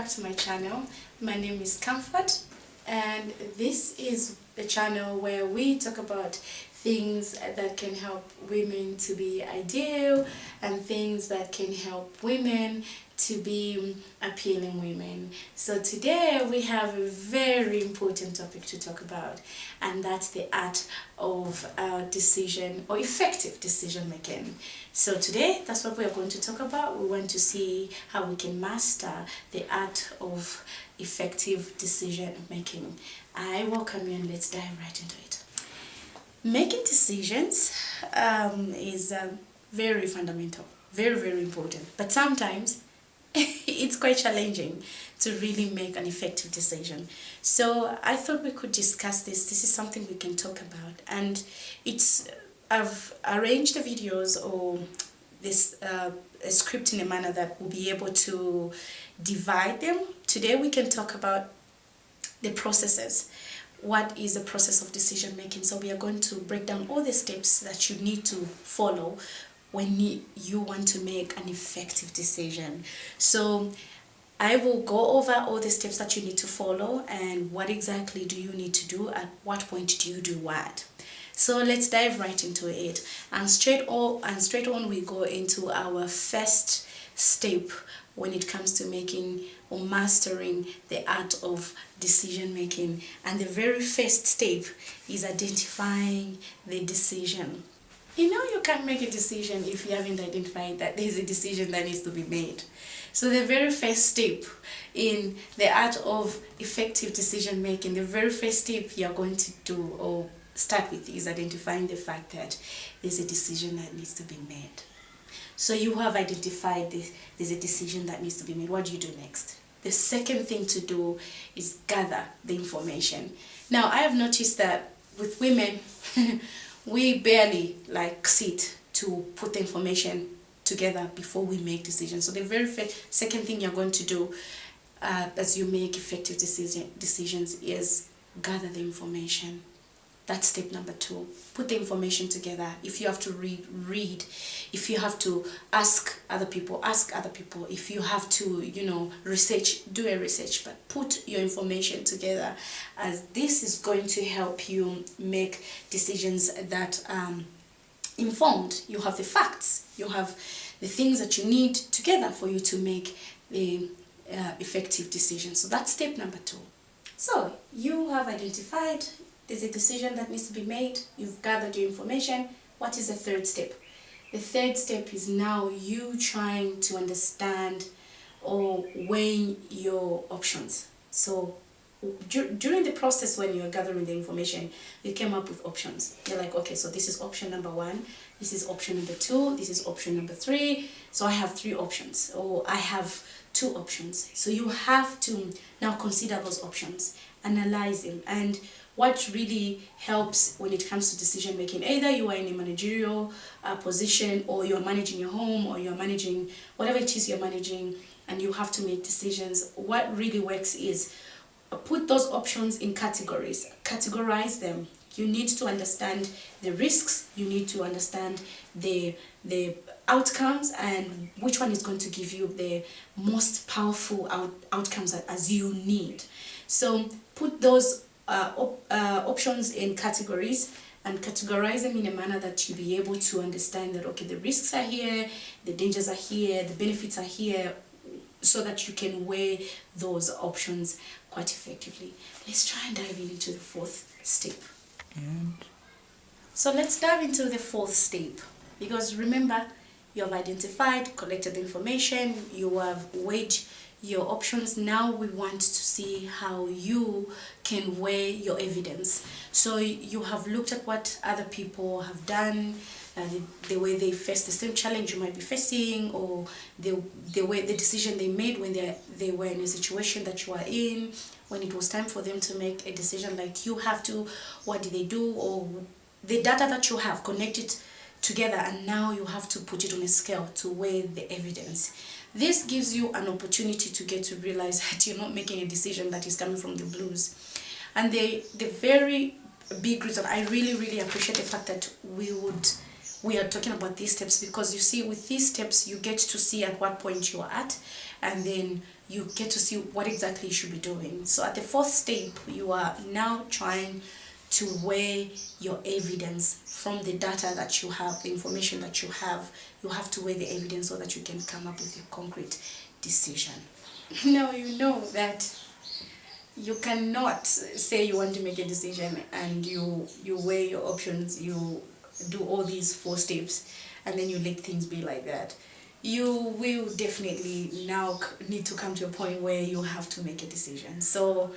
to my channel. My name is Comfort, and this is a channel where we talk about things that can help women to be ideal and things that can help women to be appealing women. So today we have a very important topic to talk about, and that's the art of decision or effective decision making. So today that's what we are going to talk about. We want to see how we can master the art of effective decision making. I welcome you, and let's dive right into it. Making decisions is very fundamental, very important, but sometimes it's quite challenging to really make an effective decision. So I thought we could discuss this. This is something we can talk about, and I've arranged the videos or this a script in a manner that will be able to divide them. Today we can talk about the processes. What is the process of decision making? So we are going to break down all the steps that you need to follow when you want to make an effective decision. So I will go over all the steps that you need to follow and what exactly do you need to do, at what point do you do what. So let's dive right into it, and straight on we go into our first step when it comes to making or mastering the art of decision making. And the very first step is identifying the decision. You know, you can't make a decision if you haven't identified that there's a decision that needs to be made. So the very first step in the art of effective decision making, the very first step you're going to do or start with is identifying the fact that there's a decision that needs to be made. So you have identified there's a decision that needs to be made. What do you do next? The second thing to do is gather the information. Now, I have noticed that with women, we barely sit to put the information together before we make decisions. So the very second thing you're going to do as you make effective decisions is gather the information. That's step number 2. Put the information together. If you have to read. If you have to ask other people. If you have to, research, do a research. But put your information together, as this is going to help you make decisions that informed. You have the facts. You have the things that you need together for you to make the effective decision. So that's step number 2. So you have identified there's a decision that needs to be made. You've gathered your information. What is the third step? The third step is now you trying to understand or weighing your options. So during the process when you're gathering the information, you came up with options. You're like, okay, so this is option number 1, this is option number 2, this is option number 3. So I have 3 options, or I have 2 options. So you have to now consider those options, analyze them, and what really helps when it comes to decision making, either you are in a managerial position, or you're managing your home, or you're managing whatever it is you're managing, and you have to make decisions. What really works is put those options in categories, categorize them. You need to understand the risks, you need to understand the outcomes, and which one is going to give you the most powerful outcomes as you need. So put those options in categories and categorize them in a manner that you'll be able to understand that, okay, the risks are here, the dangers are here, the benefits are here, so that you can weigh those options quite effectively. Let's try and dive into the 4th step. So let's dive into the 4th step, because remember, you have identified, collected the information, you have weighed your options. Now we want to see how you can weigh your evidence. So you have looked at what other people have done, the way they face the same challenge you might be facing, or the decision they made when they were in a situation that you are in, when it was time for them to make a decision like you have to. What did they do? Or the data that you have connected together, and now you have to put it on a scale to weigh the evidence. This gives you an opportunity to get to realize that you're not making a decision that is coming from the blues. And the very big reason, I really appreciate the fact that we would we are talking about these steps, because you see, with these steps you get to see at what point you are at, and then you get to see what exactly you should be doing. So at the fourth step, you are now trying to weigh your evidence from the data that you have, the information that you have. You have to weigh the evidence so that you can come up with a concrete decision. Now you know that you cannot say you want to make a decision and you weigh your options, you do all these 4 steps, and then you let things be like that. You will definitely now need to come to a point where you have to make a decision. So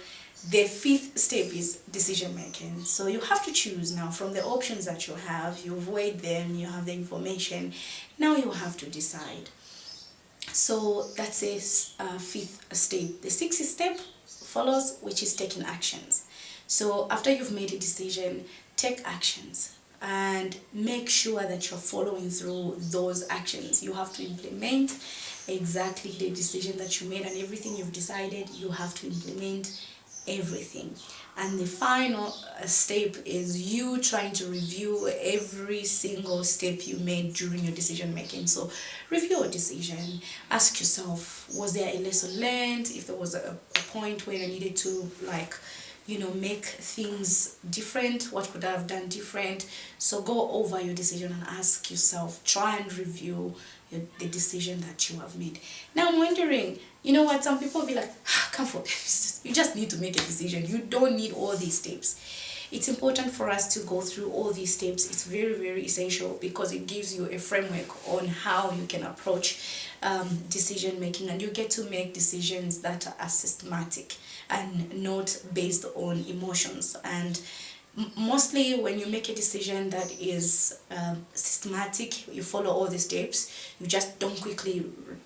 the 5th step is decision making. So you have to choose now from the options that you have. You've weighed them, you have the information, now you have to decide. So that's a 5th step. The 6th step follows, which is taking actions. So after you've made a decision, take actions and make sure that you're following through those actions. You have to implement exactly the decision that you made, and everything you've decided, you have to implement everything. And the final step is you trying to review every single step you made during your decision making. So review your decision, ask yourself, was there a lesson learned? If there was a point where you needed to, like, make things different, what could I have done different? So go over your decision and ask yourself, try and review the decision that you have made. Now I'm wondering, you know what, some people will be like, Comfort, you just need to make a decision. You don't need all these steps. It's important for us to go through all these steps. It's very, very essential, because it gives you a framework on how you can approach decision making, and you get to make decisions that are systematic and not based on emotions. And mostly when you make a decision that is systematic, you follow all the steps, you just don't quickly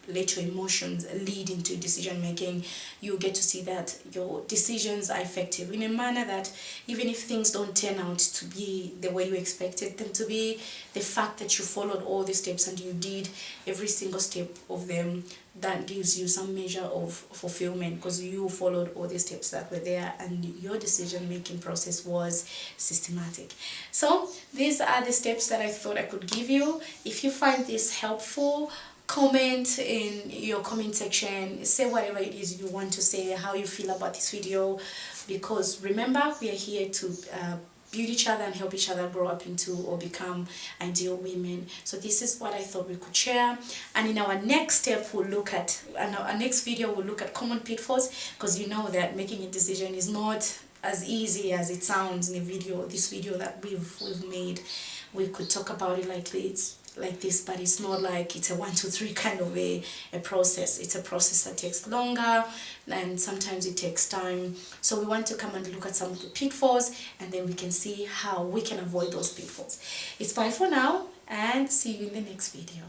let your emotions lead into decision making, you get to see that your decisions are effective in a manner that even if things don't turn out to be the way you expected them to be, the fact that you followed all the steps and you did every single step of them, that gives you some measure of fulfillment, because you followed all the steps that were there and your decision making process was systematic. So these are the steps that I thought I could give you. If you find this helpful, comment in your comment section, say whatever it is you want to say, how you feel about this video, because remember, we are here to build each other and help each other grow up into or become ideal women. So this is what I thought we could share. And in our next step, we'll look at, our next video, we'll look at common pitfalls, because you know that making a decision is not as easy as it sounds in a video. This video that we've made, we could talk about it like this, but it's not like it's a 1, 2, 3 kind of a process. It's a process that takes longer, and sometimes it takes time. So we want to come and look at some of the pitfalls, and then we can see how we can avoid those pitfalls. It's bye for now, and see you in the next video.